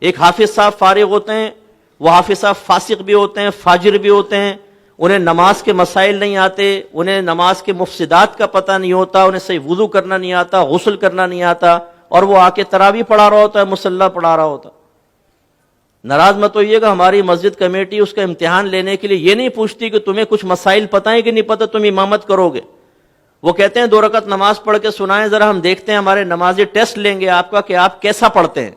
ایک حافظ صاحب فارغ ہوتے ہیں، وہ حافظ صاحب فاسق بھی ہوتے ہیں، فاجر بھی ہوتے ہیں، انہیں نماز کے مسائل نہیں آتے، انہیں نماز کے مفسدات کا پتہ نہیں ہوتا، انہیں صحیح وضو کرنا نہیں آتا، غسل کرنا نہیں آتا، اور وہ آ کے تراویح پڑھا رہا ہوتا ہے، مصلی پڑھا رہا ہوتا۔ ناراض مت ہوئیے گا، ہماری مسجد کمیٹی اس کا امتحان لینے کے لیے یہ نہیں پوچھتی کہ تمہیں کچھ مسائل پتہ ہیں کہ نہیں پتہ، تم امامت کرو گے۔ وہ کہتے ہیں 2 رکعت نماز پڑھ کے سنائیں ذرا، ہم دیکھتے ہیں، ہمارے نمازی ٹیسٹ لیں گے آپ کا کہ آپ کیسا پڑھتے ہیں۔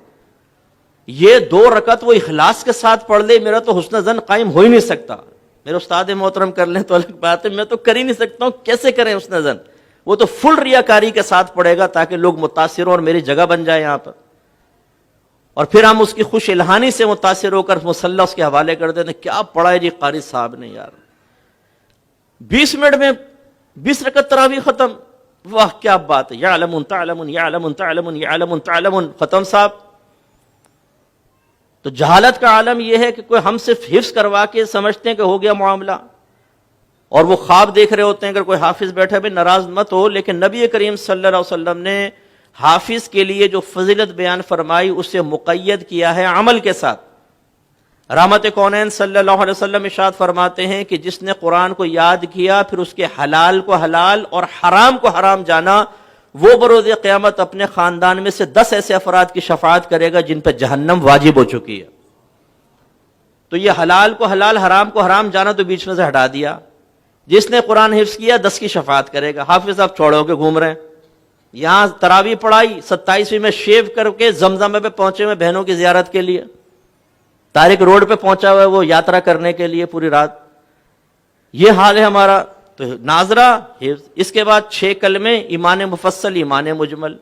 یہ 2 رکعت وہ اخلاص کے ساتھ پڑھ لے، میرا تو حسن ظن قائم ہو ہی نہیں سکتا۔ میرے استاد محترم کر لیں تو الگ بات ہے، میں تو کر ہی نہیں سکتا ہوں، کیسے کریں حسن ظن؟ وہ تو فل ریاکاری کے ساتھ پڑھے گا تاکہ لوگ متاثر ہوں اور میری جگہ بن جائے یہاں پر، اور پھر ہم اس کی خوش الہانی سے متاثر ہو کر مصلی اس کے حوالے کر دیتے ہیں، کیا پڑھا ہے جی قاری صاحب نے یار، 20 منٹ میں 20 رکعت تراویح ختم، واہ کیا بات ہے، یعلمون تعلمون یعلمون تعلمون یعلمون تعلمون، ختم صاحب۔ تو جہالت کا عالم یہ ہے کہ کوئی ہم صرف حفظ کروا کے سمجھتے ہیں کہ ہو گیا معاملہ، اور وہ خواب دیکھ رہے ہوتے ہیں کہ کوئی حافظ بیٹھے بھی، ناراض مت ہو، لیکن نبی کریم صلی اللہ علیہ وسلم نے حافظ کے لیے جو فضیلت بیان فرمائی اسے مقید کیا ہے عمل کے ساتھ۔ رحمت کونین صلی اللہ علیہ وسلم ارشاد فرماتے ہیں کہ جس نے قرآن کو یاد کیا پھر اس کے حلال کو حلال اور حرام کو حرام جانا، وہ بروز قیامت اپنے خاندان میں سے 10 ایسے افراد کی شفاعت کرے گا جن پہ جہنم واجب ہو چکی ہے۔ تو یہ حلال کو حلال، حرام کو حرام جانا تو بیچ میں سے ہٹا دیا۔ جس نے قرآن حفظ کیا 10 کی شفاعت کرے گا۔ حافظ صاحب چھوڑو کے گھوم رہے ہیں، یہاں تراویح پڑھائی، 27ویں میں شیو کر کے زمزم پہ پہنچے ہوئے بہنوں کی زیارت کے لیے، طارق روڈ پہ پہنچا ہوا ہے وہ یاترا کرنے کے لیے پوری رات، یہ حال ہے ہمارا۔ تو ناظرہ حفظ، اس کے بعد 6 کلمے، ایمان مفصل، ایمان مجمل،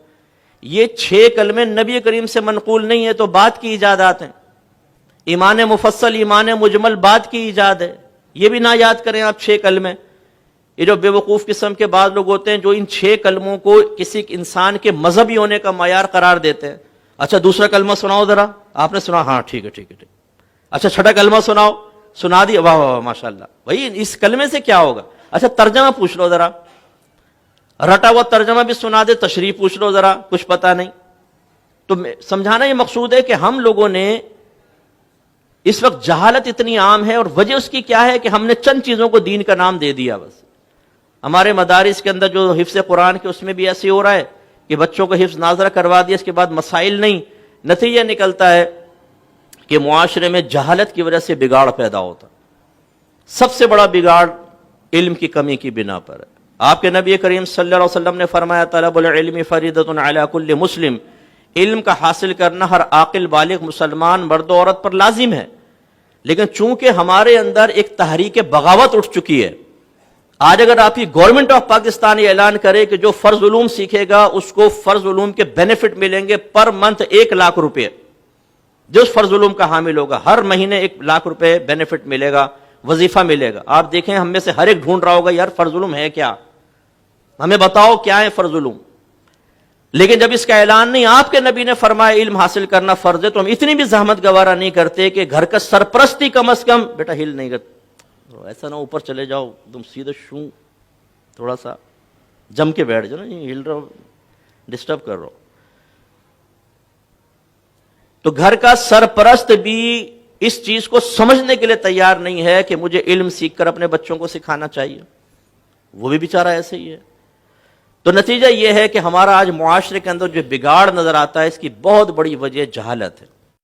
یہ 6 کلمے نبی کریم سے منقول نہیں ہے، تو بعد کی ایجادات ہیں۔ ایمان مفصل، ایمان مجمل بعد کی ایجاد ہے، یہ بھی نہ یاد کریں آپ 6 کلمے۔ یہ جو بے وقوف قسم کے بعض لوگ ہوتے ہیں جو ان 6 کلموں کو کسی انسان کے مذہبی ہونے کا معیار قرار دیتے ہیں۔ اچھا دوسرا کلمہ سناؤ ذرا، آپ نے سنا، ہاں ٹھیک ہے ٹھیک ہے ٹھیک۔ اچھا چھٹا کلمہ سناؤ، سنا دیا، واہ واہ ماشاء اللہ، بھائی اس کلمے سے کیا ہوگا؟ اچھا ترجمہ پوچھ لو ذرا، رٹا ہوا ترجمہ بھی سنا دے، تشریح پوچھ لو ذرا، کچھ پتہ نہیں۔ تو سمجھانا یہ مقصود ہے کہ ہم لوگوں نے اس وقت جہالت اتنی عام ہے، اور وجہ اس کی کیا ہے کہ ہم نے چند چیزوں کو دین کا نام دے دیا بس۔ ہمارے مدارس کے اندر جو حفظ قرآن کے اس میں بھی ایسے ہو رہا ہے کہ بچوں کو حفظ ناظرہ کروا دیا، اس کے بعد مسائل نہیں، نتیجہ نکلتا ہے کہ معاشرے میں جہالت کی وجہ سے بگاڑ پیدا ہوتا۔ سب سے بڑا بگاڑ علم کی کمی کی بنا پر ہے۔ آپ کے نبی کریم صلی اللہ علیہ وسلم نے فرمایا طلب العلم فریضۃ علی کل مسلم، علم کا حاصل کرنا ہر عاقل بالغ مسلمان مرد و عورت پر لازم ہے، لیکن چونکہ ہمارے اندر ایک تحریک بغاوت اٹھ چکی ہے، آج اگر آپ کی گورنمنٹ آف پاکستان یہ اعلان کرے کہ جو فرض علوم سیکھے گا اس کو فرض علوم کے بینیفٹ ملیں گے پر منتھ 1 لاکھ روپے، جو اس فرض علوم کا حامل ہوگا ہر مہینے 1 لاکھ روپے بینیفٹ ملے گا، وظیفہ ملے گا۔ آپ دیکھیں ہم میں سے ہر ایک ڈھونڈ رہا ہوگا یار فرض علوم ہے کیا، ہمیں بتاؤ کیا ہے فرض علوم۔ لیکن جب اس کا اعلان نہیں، آپ کے نبی نے فرمایا علم حاصل کرنا فرض ہے، تو ہم اتنی بھی زحمت گوارا نہیں کرتے کہ گھر کا سرپرستی کم از کم، بیٹا ہل نہیں کرتے، ایسا نہ اوپر چلے جاؤ تم سیدھے شوں، تھوڑا سا جم کے بیٹھ جاؤ، ہل رہا ہو ڈسٹرب کر رہا ہو۔ تو گھر کا سرپرست بھی اس چیز کو سمجھنے کے لیے تیار نہیں ہے کہ مجھے علم سیکھ کر اپنے بچوں کو سکھانا چاہیے، وہ بھی بیچارہ ایسے ہی ہے۔ تو نتیجہ یہ ہے کہ ہمارا آج معاشرے کے اندر جو بگاڑ نظر آتا ہے اس کی بہت بڑی وجہ جہالت ہے۔